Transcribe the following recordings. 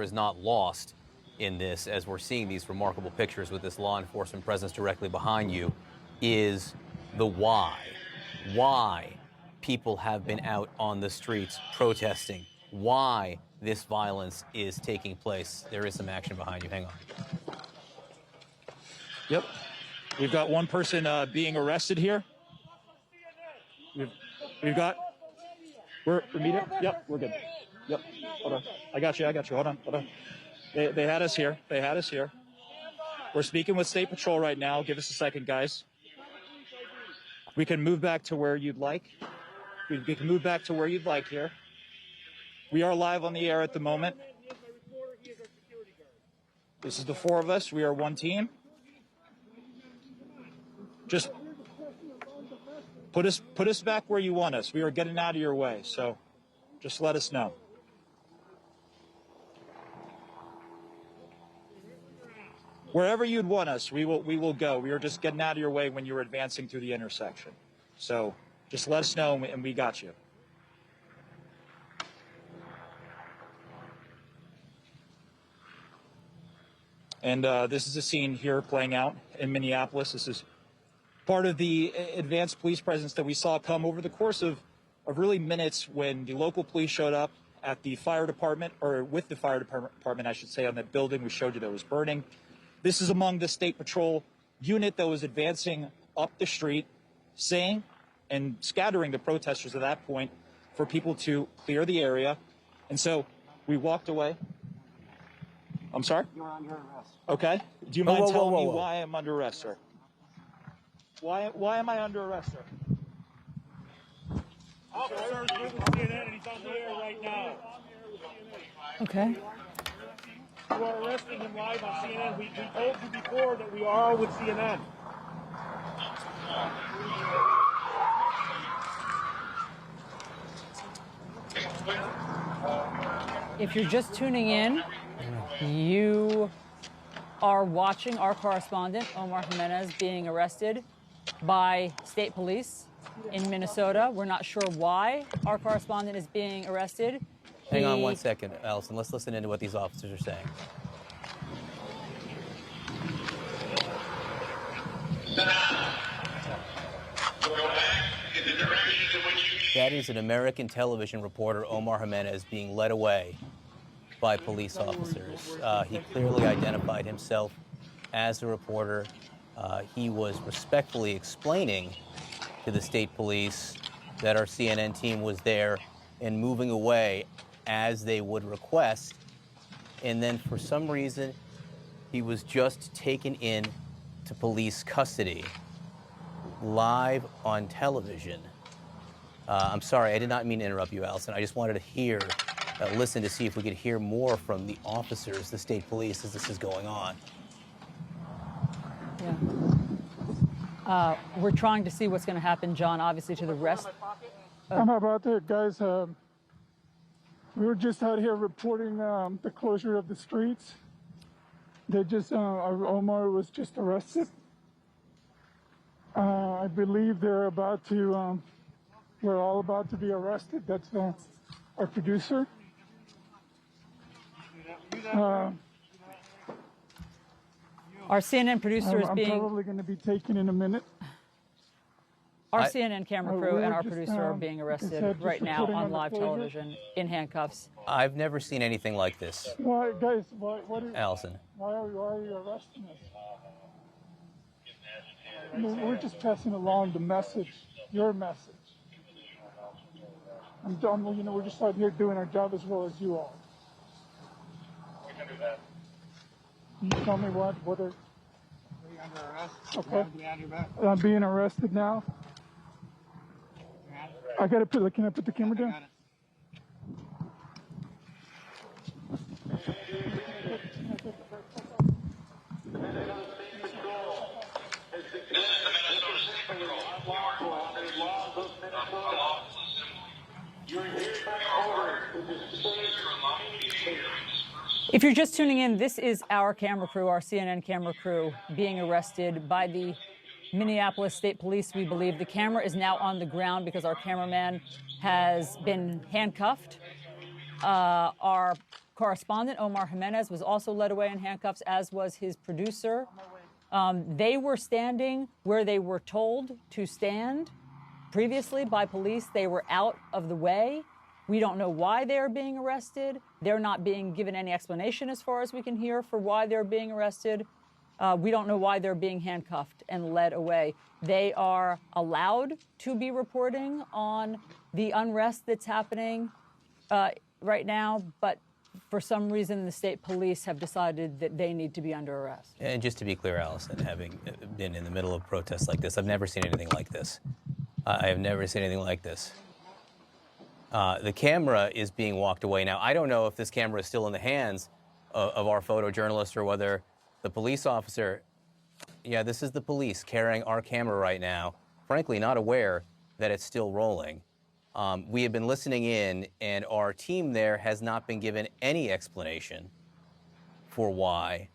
is not lost in this, as we're seeing these remarkable pictures with this law enforcement presence directly behind you, is the why. Why people have been out on the streets protesting. Why this violence is taking place. There is some action behind you. Hang on. Yep. We've got one person being arrested here. We've got... We're meeting? Yep, we're good. Yep. Hold on. I got you. Hold on. They had us here. We're speaking with State Patrol right now. Give us a second, guys. We can move back to where you'd like. We can move back to where you'd like here. We are live on the air at the moment. This is the four of us. We are one team. Just put us back where you want us. We are getting out of your way, so just let us know. Wherever you'd want us, we will go. We are just getting out of your way when you're advancing through the intersection. So just let us know, and we got you. And this is a scene here playing out in Minneapolis. This is part of the advanced police presence that we saw come over the course of really minutes when the local police showed up at the fire department, or with the fire department, I should say, on that building we showed you that was burning. This is among the State Patrol unit that was advancing up the street, saying and scattering the protesters at that point for people to clear the area. And so we walked away. I'm sorry? You're under arrest. Okay. Do you mind telling me why I'm under arrest, sir? Why am I under arrest, sir? Officer's with CNN and he's on the air right now. Okay. You are arresting him live on CNN. We told you before that we are with CNN. If you're just tuning in, you are watching our correspondent, Omar Jimenez, being arrested by state police in Minnesota. We're not sure why our correspondent is being arrested. Hang on one second, Allison. Let's listen into what these officers are saying. That is an American television reporter, Omar Jimenez, being led away by police officers. He clearly identified himself as a reporter. He was respectfully explaining to the state police that our CNN team was there and moving away as they would request. And then for some reason, he was just taken in to police custody live on television. I'm sorry, I did not mean to interrupt you, Allison. I just wanted to listen to see if we could hear more from the officers, the state police, as this is going on. Yeah. We're trying to see what's going to happen, John, obviously, to the rest. I'm about there, guys. We were just out here reporting the closure of the streets. They just, Omar was just arrested. I believe they're about to, we're all about to be arrested. That's our producer. Our CNN producer is being... I'm probably going to be taken in a minute. Our CNN camera crew and our producer are being arrested right now on live television in handcuffs. I've never seen anything like this. Why, guys, Allison. Why are you arresting us? I mean, we're just passing along the message, your message. I'm done, we're just out here doing our job as well as you all. We can do that. Can you tell me what are... Are you under arrest? Okay. Behind your back. I'm being arrested now. I gotta can I put the camera down? If you're just tuning in, this is our camera crew, our CNN camera crew, being arrested by the Minneapolis State Police, we believe. The camera is now on the ground because our cameraman has been handcuffed. Our correspondent, Omar Jimenez, was also led away in handcuffs, as was his producer. They were standing where they were told to stand previously by police. They were out of the way. We don't know why they're being arrested. They're not being given any explanation, as far as we can hear, for why they're being arrested. We don't know why they're being handcuffed and led away. They are allowed to be reporting on the unrest that's happening right now, but for some reason, the state police have decided that they need to be under arrest. And just to be clear, Allison, having been in the middle of protests like this, I've never seen anything like this. I have never seen anything like this. The camera is being walked away now. I don't know if this camera is still in the hands of our photojournalist or whether the police officer, yeah, this is the police carrying our camera right now, frankly not aware that it's still rolling. We have been listening in, and our team there has not been given any explanation for why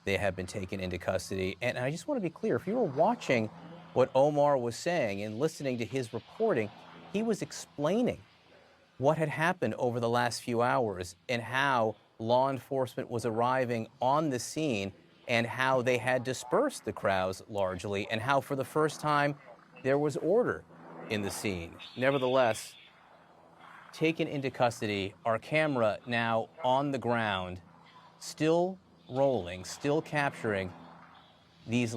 they have been taken into custody. And I just want to be clear, if you were watching what Omar was saying and listening to his reporting, he was explaining what had happened over the last few hours and how law enforcement was arriving on the scene and how they had dispersed the crowds largely and how for the first time there was order in the scene. Nevertheless, taken into custody, our camera now on the ground, still rolling, still capturing these